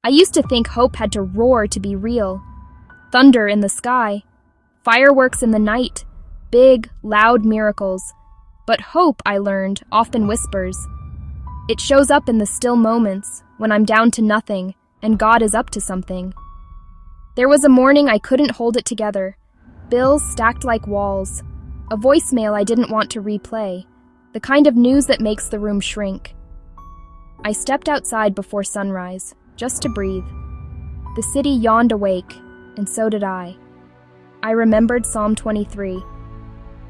I used to think hope had to roar to be real. Thunder in the sky, fireworks in the night, big, loud miracles. But hope, I learned, often whispers. It shows up in the still moments, when I'm down to nothing, and God is up to something. There was a morning I couldn't hold it together. Bills stacked like walls. A voicemail I didn't want to replay. The kind of news that makes the room shrink. I stepped outside before sunrise, just to breathe. The city yawned awake, and so did I. I remembered Psalm 23.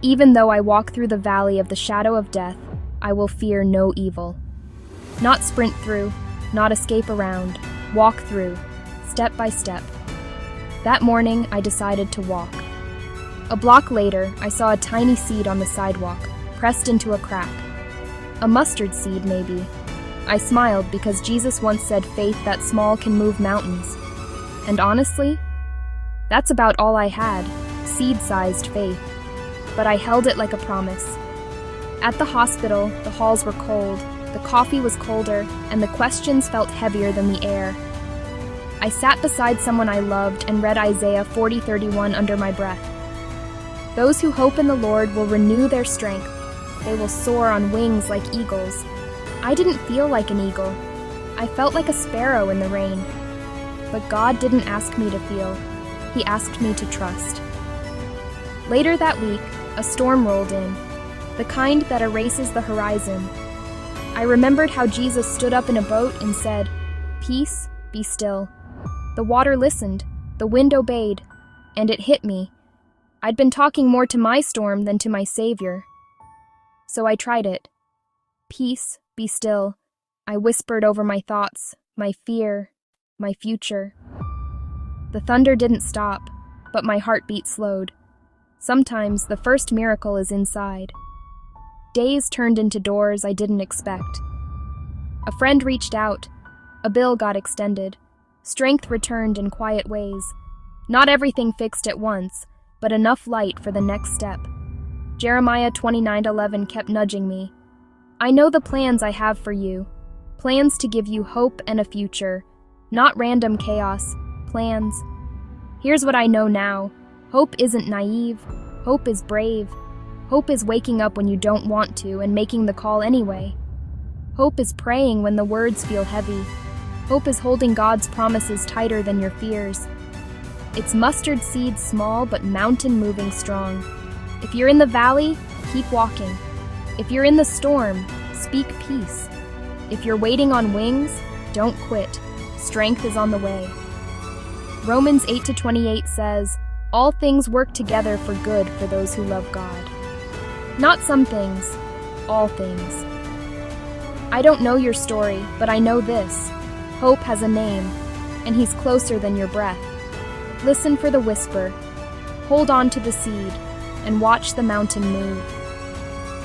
Even though I walk through the valley of the shadow of death, I will fear no evil. Not sprint through, not escape around, walk through, step by step. That morning, I decided to walk. A block later, I saw a tiny seed on the sidewalk, pressed into a crack. A mustard seed, maybe. I smiled because Jesus once said faith that small can move mountains. And honestly, that's about all I had, seed-sized faith. But I held it like a promise. At the hospital, the halls were cold, the coffee was colder, and the questions felt heavier than the air. I sat beside someone I loved and read Isaiah 40:31 under my breath. Those who hope in the Lord will renew their strength. They will soar on wings like eagles. I didn't feel like an eagle. I felt like a sparrow in the rain. But God didn't ask me to feel. He asked me to trust. Later that week, a storm rolled in, the kind that erases the horizon. I remembered how Jesus stood up in a boat and said, "Peace, be still." The water listened, the wind obeyed, and it hit me. I'd been talking more to my storm than to my Savior. So I tried it. Peace, be still. I whispered over my thoughts, my fear, my future. The thunder didn't stop, but my heartbeat slowed. Sometimes the first miracle is inside. Days turned into doors I didn't expect. A friend reached out. A bill got extended. Strength returned in quiet ways. Not everything fixed at once, but enough light for the next step. Jeremiah 29:11 kept nudging me. I know the plans I have for you. Plans to give you hope and a future. Not random chaos. Plans. Here's what I know now. Hope isn't naive. Hope is brave. Hope is waking up when you don't want to and making the call anyway. Hope is praying when the words feel heavy. Hope is holding God's promises tighter than your fears. It's mustard seed small but mountain moving strong. If you're in the valley, keep walking. If you're in the storm, speak peace. If you're waiting on wings, don't quit. Strength is on the way. Romans 8:28 says, "All things work together for good for those who love God." Not some things, all things. I don't know your story, but I know this. Hope has a name, and he's closer than your breath. Listen for the whisper, hold on to the seed, and watch the mountain move.